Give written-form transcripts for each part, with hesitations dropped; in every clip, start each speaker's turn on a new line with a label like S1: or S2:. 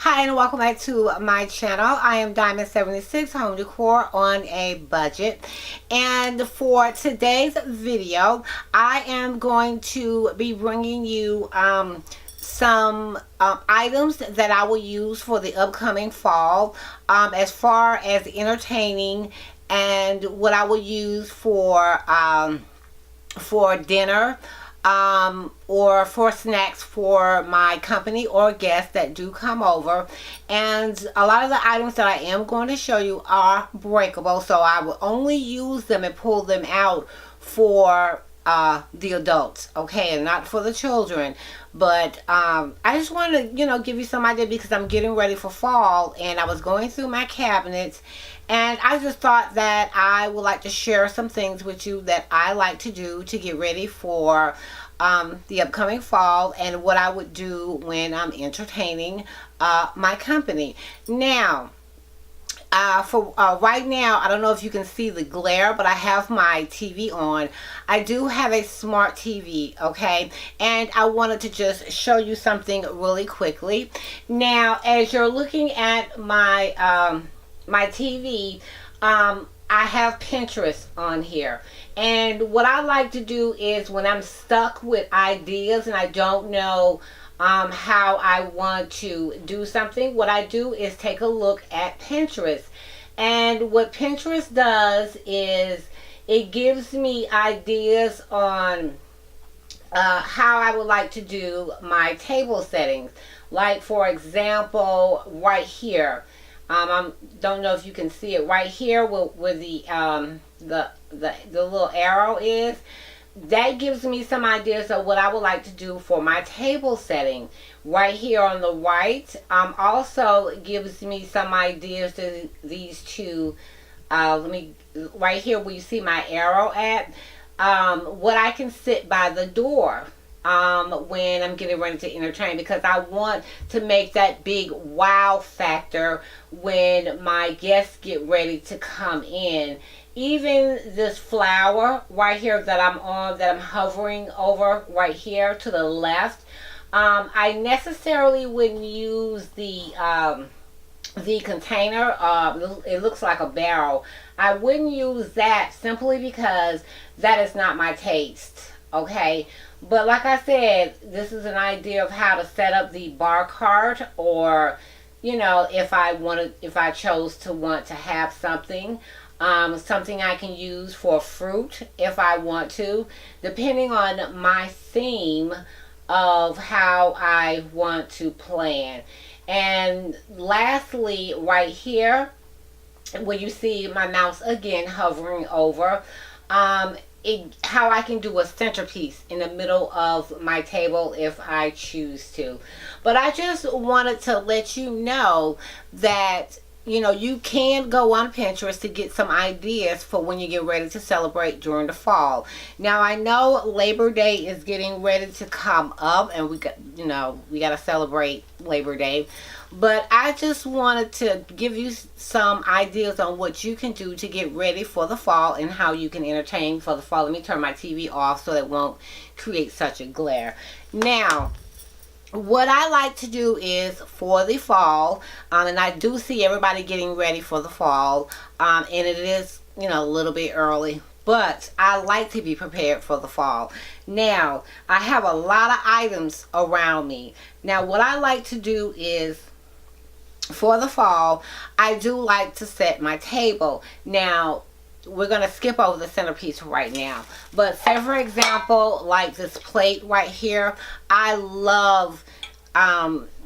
S1: Hi and welcome back to my channel. I am Diamond76 Home Decor on a budget, and for today's video I am going to be bringing you some items that I will use for the upcoming fall, as far as entertaining, and what I will use for dinner, or for snacks for my company or guests that do come over. And a lot of the items that I am going to show you are breakable, so I will only use them and pull them out for the adults, okay, and not for the children. But I just wanted to give you some idea, because I'm getting ready for fall and I was going through my cabinets, and I just thought that I would like to share some things with you that I like to do to get ready for the upcoming fall, and what I would do when I'm entertaining my company. Now, for right now, I don't know if you can see the glare, but I have my TV on. I do have a smart TV, okay? And I wanted to just show you something really quickly. Now, as you're looking at my my TV, I have Pinterest on here. And what I like to do is, when I'm stuck with ideas and I don't know how I want to do something, what I do is take a look at Pinterest. And what Pinterest does is it gives me ideas on how I would like to do my table settings. Like, for example, right here, I don't know if you can see it right here where the little arrow is. That gives me some ideas of what I would like to do for my table setting. Right here on the right, also gives me some ideas to these two. Right here where you see my arrow at, what I can sit by the door when I'm getting ready to entertain, because I want to make that big wow factor when my guests get ready to come in. Even this flower right here that I'm hovering over right here to the left, I necessarily wouldn't use the container. It looks like a barrel. I wouldn't use that, simply because that is not my taste, okay? But like I said, this is an idea of how to set up the bar cart, or if I chose to want to have something I can use for fruit if I want to, depending on my theme of how I want to plan. And lastly, right here where you see my mouse again hovering over, how I can do a centerpiece in the middle of my table if I choose to. But I just wanted to let you know that you can go on Pinterest to get some ideas for when you get ready to celebrate during the fall. Now, I know Labor Day is getting ready to come up, and we got to celebrate Labor Day. But I just wanted to give you some ideas on what you can do to get ready for the fall and how you can entertain for the fall. Let me turn my TV off so it won't create such a glare. Now, what I like to do is, for the fall, and I do see everybody getting ready for the fall, and it is a little bit early, but I like to be prepared for the fall. Now, I have a lot of items around me. Now, what I like to do is, for the fall, I do like to set my table. Now, we're going to skip over the centerpiece right now, but say, for example, like this plate right here, I love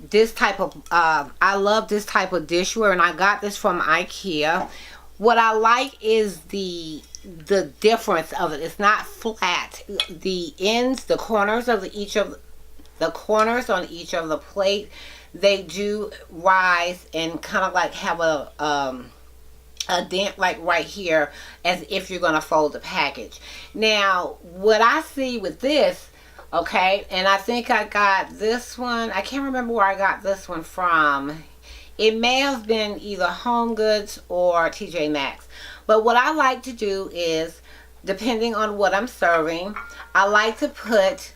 S1: this type of dishware, and I got this from IKEA. What I like is the difference of it. It's not flat. The ends, the corners of the corners on each of the plate, they do rise and kind of like have a dent, like right here, as if you're going to fold the package. Now, what I see with this, okay, and I think I got this one, I can't remember where I got this one from. It may have been either Home Goods or TJ Maxx. But what I like to do is, depending on what I'm serving, I like to put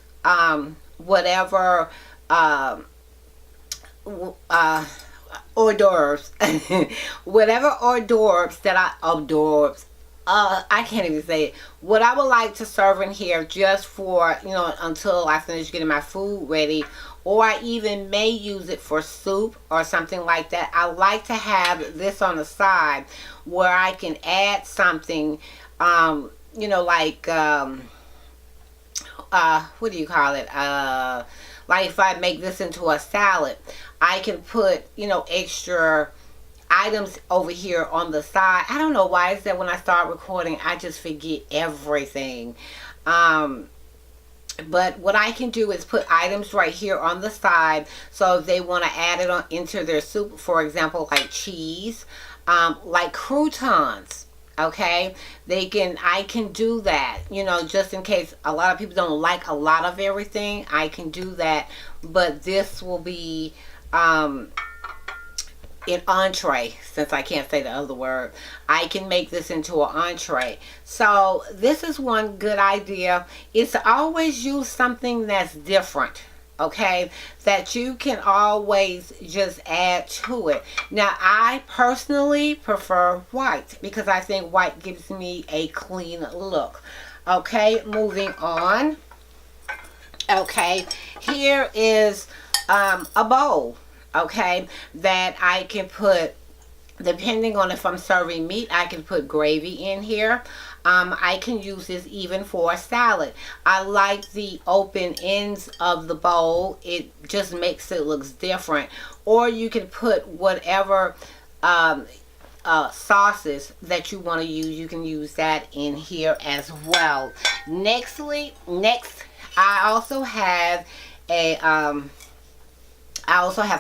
S1: whatever hors d'oeuvres. Whatever hors d'oeuvres that I can't even say it. What I would like to serve in here just for, until I finish getting my food ready, or I even may use it for soup or something like that. I like to have this on the side where I can add something, like, what do you call it? Like if I make this into a salad, I can put, extra items over here on the side. I don't know why it's that when I start recording, I just forget everything. But what I can do is put items right here on the side. So if they want to add it on into their soup, for example, like cheese, like croutons, okay, I can do that, just in case a lot of people don't like a lot of everything. I can do that, but this will be an entree, since I can't say the other word. I can make this into an entree. So this is one good idea, is to always use something that's different, okay, that you can always just add to it. Now I personally prefer white because I think white gives me a clean look. Okay, moving on. Okay, here is a bowl, okay, that I can put, depending on if I'm serving meat, I can put gravy in here. I can use this even for a salad. I like the open ends of the bowl. It just makes it look different. Or you can put whatever sauces that you want to use. You can use that in here as well. Next, I also have a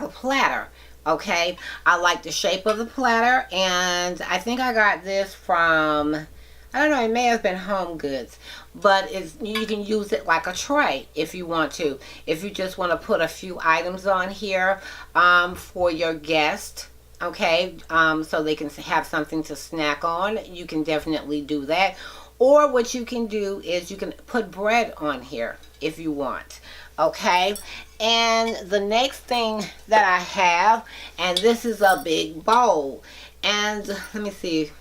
S1: platter. Okay, I like the shape of the platter, and I think I got this from, I don't know, it may have been Home Goods, but you can use it like a tray if you want to. If you just want to put a few items on here for your guest, okay, so they can have something to snack on, you can definitely do that. Or what you can do is you can put bread on here if you want. Okay, and the next thing that I have, and this is a big bowl, and let me see.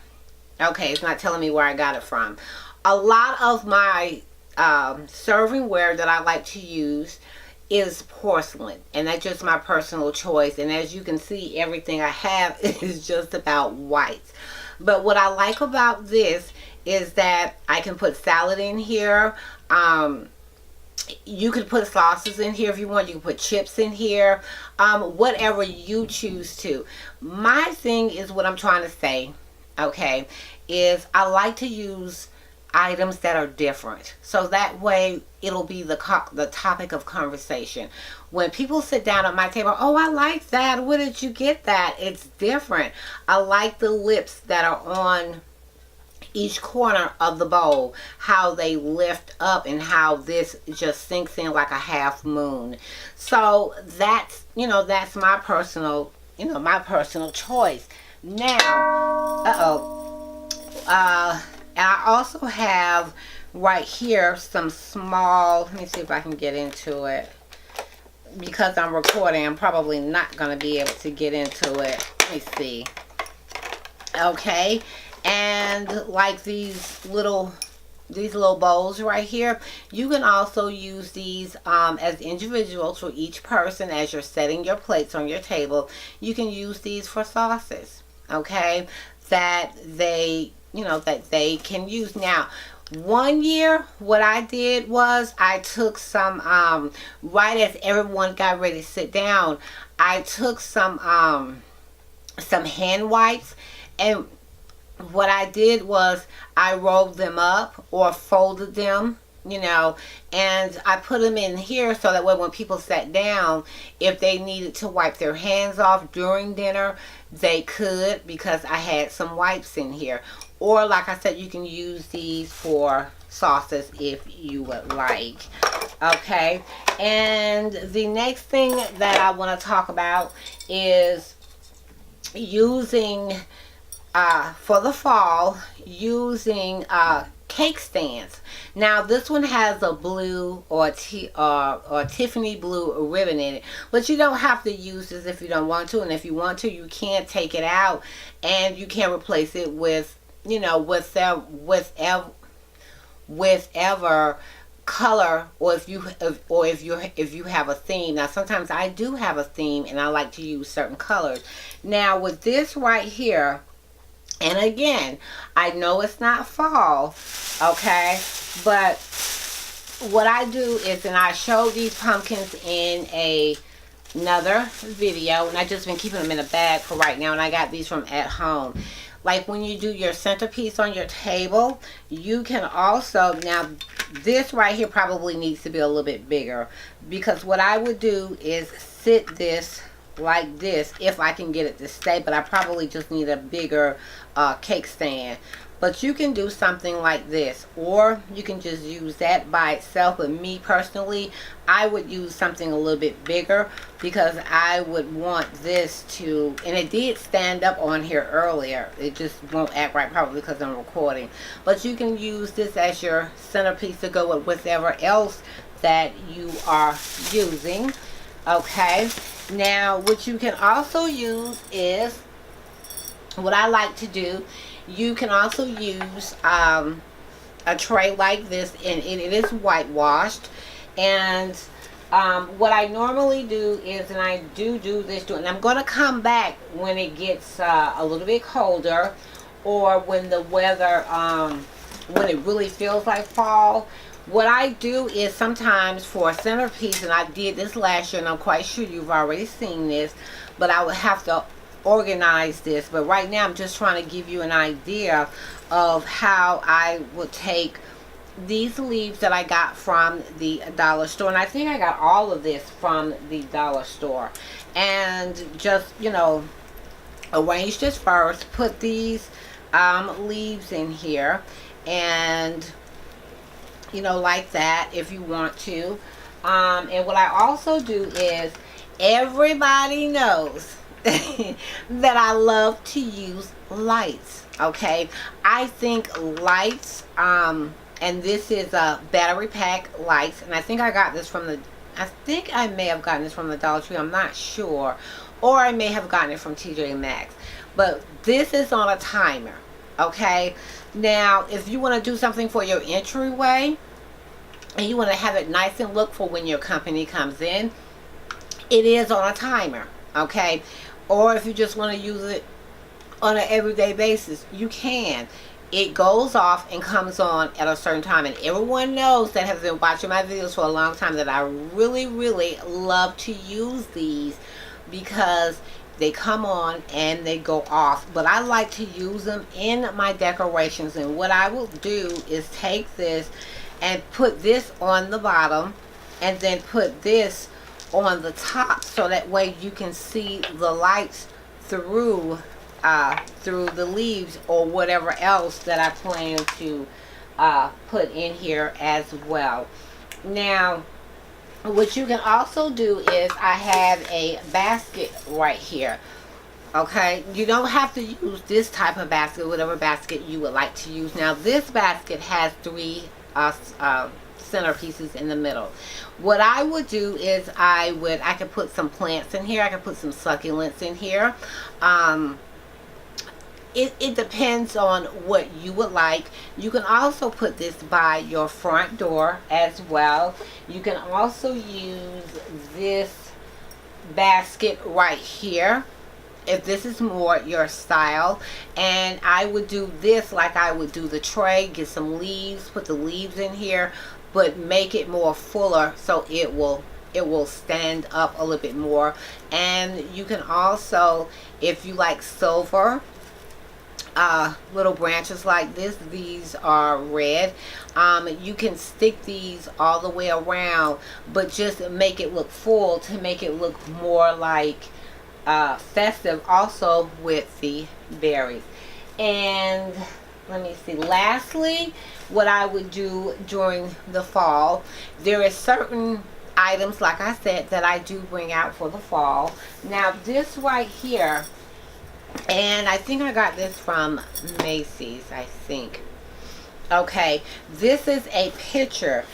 S1: Okay, it's not telling me where I got it from. A lot of my servingware that I like to use is porcelain, and that's just my personal choice. And as you can see, everything I have is just about white. But what I like about this is that I can put salad in here. You could put sauces in here if you want. You can put chips in here, whatever you choose to. My thing is, what I'm trying to say, okay, is I like to use items that are different, so that way it'll be the topic of conversation. When people sit down at my table, oh, I like that, where did you get that? It's different. I like the lips that are on each corner of the bowl, how they lift up, and how this just sinks in like a half moon. So that's, that's my personal, my personal choice. Now, and I also have right here some small, let me see if I can get into it. Because I'm recording, I'm probably not going to be able to get into it. Let me see. Okay. And like these little bowls right here, you can also use these as individuals for each person. As you're setting your plates on your table, you can use these for sauces, okay, that they can use. Now, one year what I did was I took some right as everyone got ready to sit down, I took some hand wipes, and what I did was I rolled them up or folded them, and I put them in here so that way when people sat down, if they needed to wipe their hands off during dinner, they could, because I had some wipes in here. Or like I said, you can use these for sauces if you would like. Okay, and the next thing that I want to talk about is using for the fall, using cake stands. Now this one has a blue or Tiffany blue ribbon in it, but you don't have to use this if you don't want to, and if you want to, you can take it out and you can replace it with, you know, with whatever color, or if you have a theme. Now sometimes I do have a theme and I like to use certain colors. Now with this right here, and again, I know it's not fall, okay, but what I do is, and I showed these pumpkins in another video, and I just been keeping them in a bag for right now, and I got these from at home. Like when you do your centerpiece on your table, you can also, now this right here probably needs to be a little bit bigger, because what I would do is sit this like this if I can get it to stay, but I probably just need a bigger cake stand. But you can do something like this, or you can just use that by itself. But me personally, I would use something a little bit bigger, because I would want this to, and it did stand up on here earlier, it just won't act right probably because I'm recording. But you can use this as your centerpiece to go with whatever else that you are using. Okay, now what you can also use is, what I like to do, you can also use a tray like this, and it is whitewashed. And what I normally do is, and I do this too, and I'm going to come back when it gets a little bit colder, or when the weather, when it really feels like fall. What I do is sometimes for a centerpiece, and I did this last year, and I'm quite sure you've already seen this, but I would have to organize this. But right now I'm just trying to give you an idea of how I would take these leaves that I got from the dollar store, and I think I got all of this from the dollar store, and just, you know, arrange this first, put these leaves in here, and you know, like that if you want to. And what I also do is, everybody knows that I love to use lights. Okay, I think lights, and this is a battery pack lights, and I think I got this from I think I may have gotten this from the Dollar Tree, I'm not sure, or I may have gotten it from TJ Maxx. But this is on a timer. Okay, now if you want to do something for your entryway and you want to have it nice and look for when your company comes in, it is on a timer. Okay, or if you just want to use it on an everyday basis, you can. It goes off and comes on at a certain time, and everyone knows that has been watching my videos for a long time that I really love to use these, because they come on and they go off. But I like to use them in my decorations, and what I will do is take this and put this on the bottom, and then put this on the top, so that way you can see the lights through the leaves, or whatever else that I plan to put in here as well. Now what you can also do is, I have a basket right here. Okay, you don't have to use this type of basket, whatever basket you would like to use. Now this basket has 3 centerpieces in the middle. What I would do is, I could put some plants in here, I could put some succulents in here. It depends on what you would like. You can also put this by your front door as well. You can also use this basket right here if this is more your style. And I would do this like I would do the tray. Get some leaves, put the leaves in here, but make it more fuller so it will stand up a little bit more. And you can also, if you like silver, little branches like this, these are red, you can stick these all the way around, but just make it look full to make it look more like festive, also with the berries. And let me see, lastly, what I would do during the fall, there is certain items, like I said, that I do bring out for the fall. Now this right here, and I think I got this from Macy's, I think. Okay, this is a pitcher.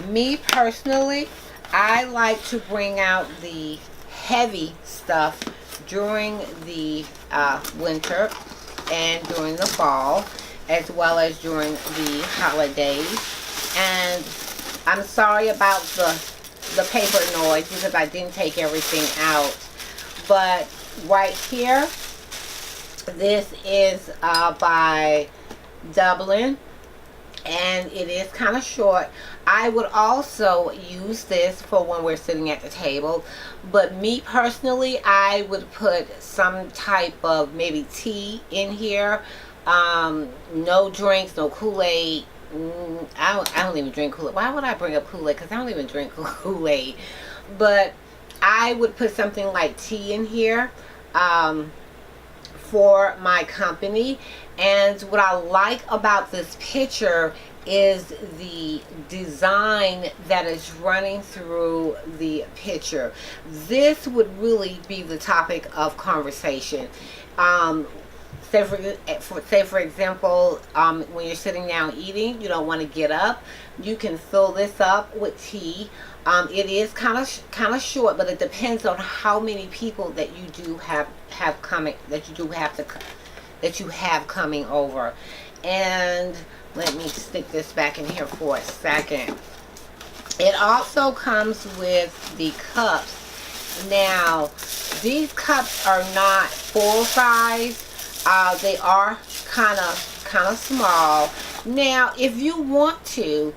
S1: Me personally, I like to bring out the heavy stuff during the winter and during the fall, as well as during the holidays. And I'm sorry about the paper noise because I didn't take everything out. But right here, this is by Dublin, and it is kind of short. I would also use this for when we're sitting at the table, but me personally, I would put some type of maybe tea in here. No drinks, no Kool-Aid. I don't even drink Kool-Aid. Why would I bring up Kool-Aid? Because I don't even drink Kool-Aid. But I would put something like tea in here for my company. And what I like about this picture is the design that is running through the picture. This would really be the topic of conversation. Say for example, when you're sitting down eating, you don't want to get up. You can fill this up with tea. It is kind of short, but it depends on how many people that you do have coming, that you have coming over. And let me stick this back in here for a second. It also comes with the cups. Now, these cups are not full size. They are kind of small. Now, if you want to,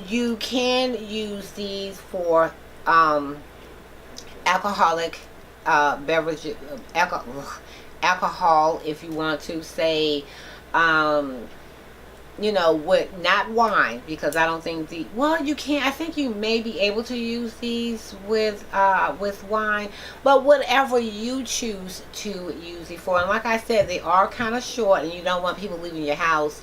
S1: you can use these for alcoholic beverages, alcohol, if you want to, say, you know, with not wine, because I don't think well, you can, I think you may be able to use these with wine, but whatever you choose to use it for. And like I said, they are kind of short, and you don't want people leaving your house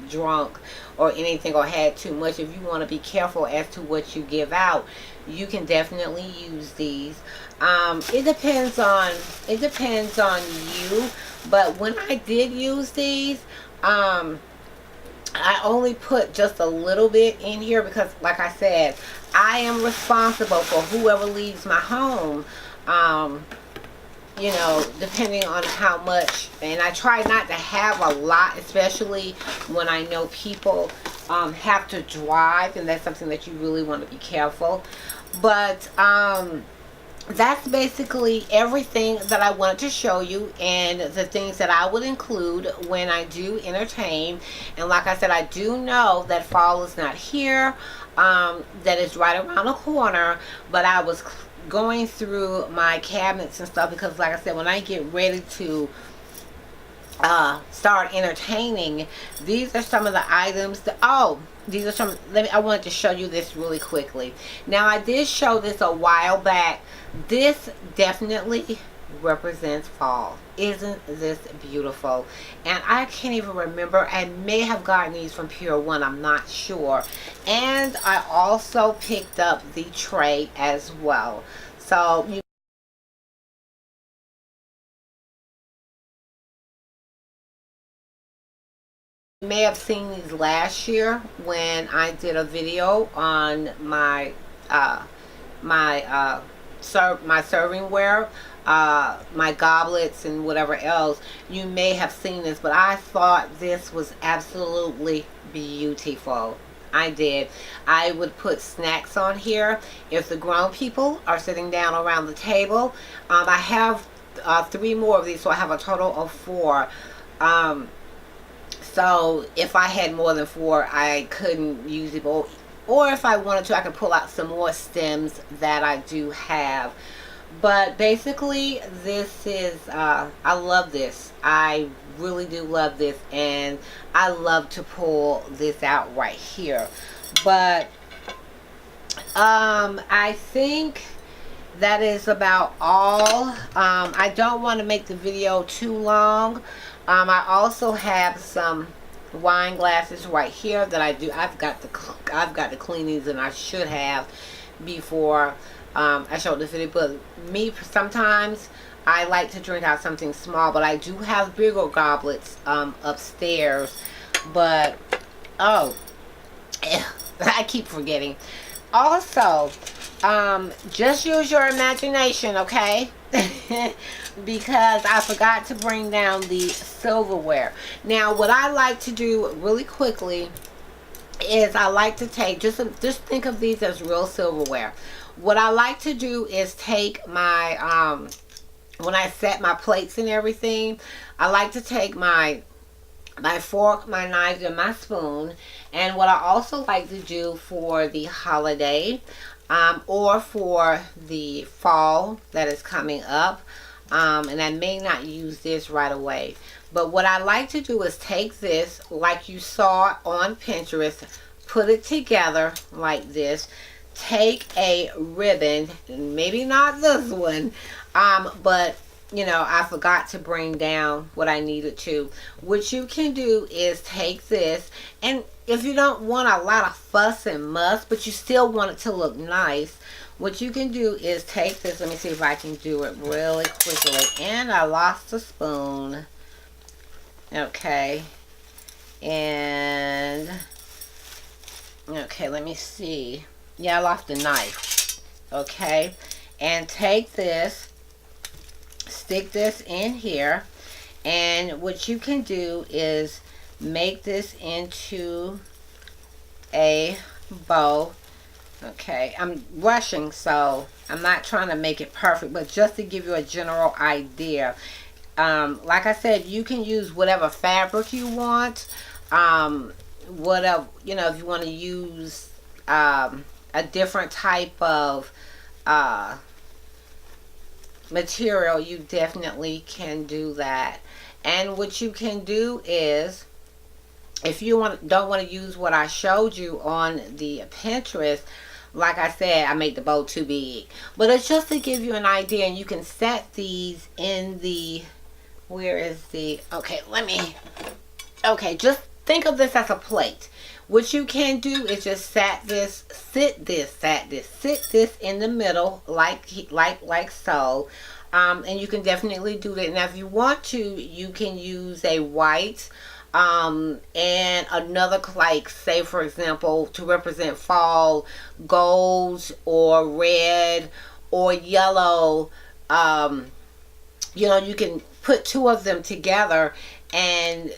S1: drunk or anything, or had too much. If you want to be careful as to what you give out, you can definitely use these. It depends on you, but when I did use these, I only put just a little bit in here because, like I said, I am responsible for whoever leaves my home. You know, depending on how much, and I try not to have a lot, especially when I know people have to drive, and that's something that you really want to be careful. But that's basically everything that I wanted to show you, and the things that I would include when I do entertain. And like I said, I do know that fall is not here, that is right around the corner, but I was going through my cabinets and stuff because, like I said, when I get ready to start entertaining, these are some of the items that, these are some, I wanted to show you this really quickly. Now, I did show this a while back. This definitely represents fall. Isn't this beautiful? And I can't even remember. I may have gotten these from Pure One, I'm not sure. And I also picked up the tray as well. So you may have seen these last year when I did a video on my my servingware, my goblets and whatever else. You may have seen this, but I thought this was absolutely beautiful. I did. I would put snacks on here if the grown people are sitting down around the table. I have 3 more of these, so I have a total of 4. So if I had more than 4, I couldn't use it, or if I wanted to, I could pull out some more stems that I do have. But basically, this is, I love this. I really do love this, and I love to pull this out right here. But I think that is about all. I don't want to make the video too long. I also have some wine glasses right here that I've got to clean these, and I should have before I showed the video. But me, sometimes I like to drink out something small, but I do have bigger goblets upstairs. But Oh, I keep forgetting. Also, just use your imagination, okay? Because I forgot to bring down the silverware. Now, what I like to do really quickly is I like to take, just think of these as real silverware. What I like to do is take my, when I set my plates and everything, I like to take my fork, my knife, and my spoon. And what I also like to do for the holiday, or for the fall that is coming up, and I may not use this right away, but what I like to do is take this like you saw on Pinterest, put it together like this, take a ribbon, maybe not this one, but you know, I forgot to bring down what I needed to. What you can do is take this, and if you don't want a lot of fuss and muss, but you still want it to look nice, what you can do is take this. Let me see if I can do it really quickly. And I lost the spoon. Okay. And, okay, let me see. Yeah, I lost the knife. Okay. And take this, stick this in here, and what you can do is make this into a bow. Okay, I'm rushing, so I'm not trying to make it perfect, but just to give you a general idea. Like I said, you can use whatever fabric you want, whatever, you know, if you want to use a different type of material, you definitely can do that. And what you can do is, if you don't want to use what I showed you on the Pinterest, like I said, I made the bow too big, but it's just to give you an idea. And you can set these in the, where is the, okay, just think of this as a plate. What you can do is just sit this in the middle, like so. And you can definitely do that. Now, if you want to, you can use a white, and another, like, say for example, to represent fall, gold or red or yellow. You know, you can put two of them together and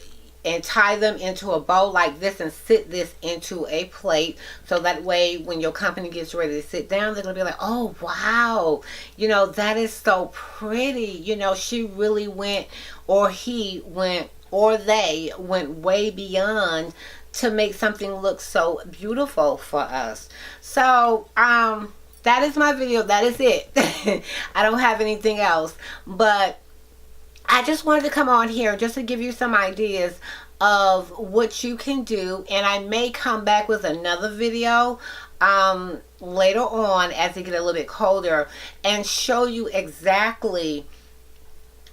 S1: tie them into a bow like this, and sit this into a plate, so that way when your company gets ready to sit down, they're gonna be like, oh wow, you know, that is so pretty. You know, she really went, or he went, or they went way beyond to make something look so beautiful for us. So that is my video. That is it. I don't have anything else, but I just wanted to come on here just to give you some ideas of what you can do. And I may come back with another video later on as it get a little bit colder, and show you exactly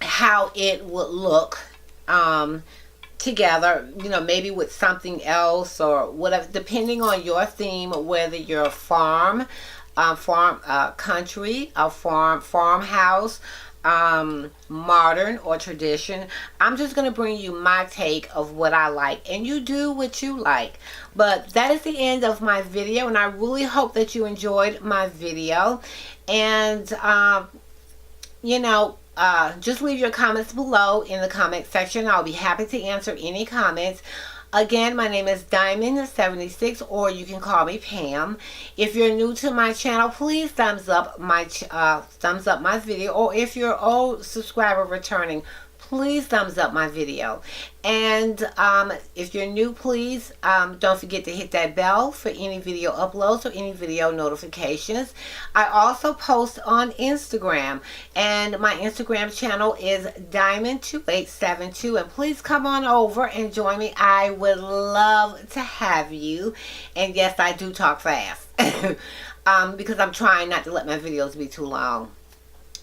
S1: how it would look together, you know, maybe with something else or whatever, depending on your theme, whether you're a country, a farmhouse, modern or tradition. I'm just going to bring you my take of what I like, and you do what you like. But that is the end of my video, and I really hope that you enjoyed my video. And you know, just leave your comments below in the comment section. I'll be happy to answer any comments. Again, my name is Diamond76, or you can call me Pam. If you're new to my channel, please thumbs up my video. Or if you're an old subscriber returning, please thumbs up my video. And if you're new, please don't forget to hit that bell for any video uploads or any video notifications. I also post on Instagram, and my Instagram channel is Diamond2872, and please come on over and join me. I would love to have you. And yes, I do talk fast because I'm trying not to let my videos be too long.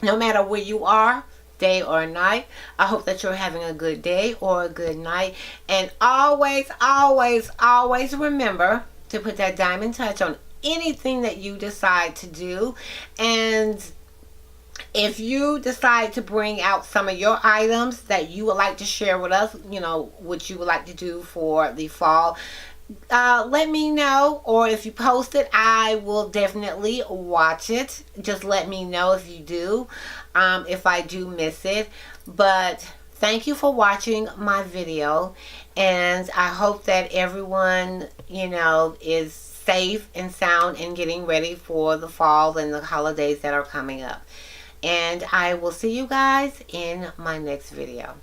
S1: No matter where you are, day or night, I hope that you're having a good day or a good night. And always, always, always remember to put that diamond touch on anything that you decide to do. And if you decide to bring out some of your items that you would like to share with us, you know, what you would like to do for the fall, let me know, or if you post it, I will definitely watch it. Just let me know if you do, if I do miss it. But thank you for watching my video, and I hope that everyone, is safe and sound and getting ready for the fall and the holidays that are coming up. And I will see you guys in my next video.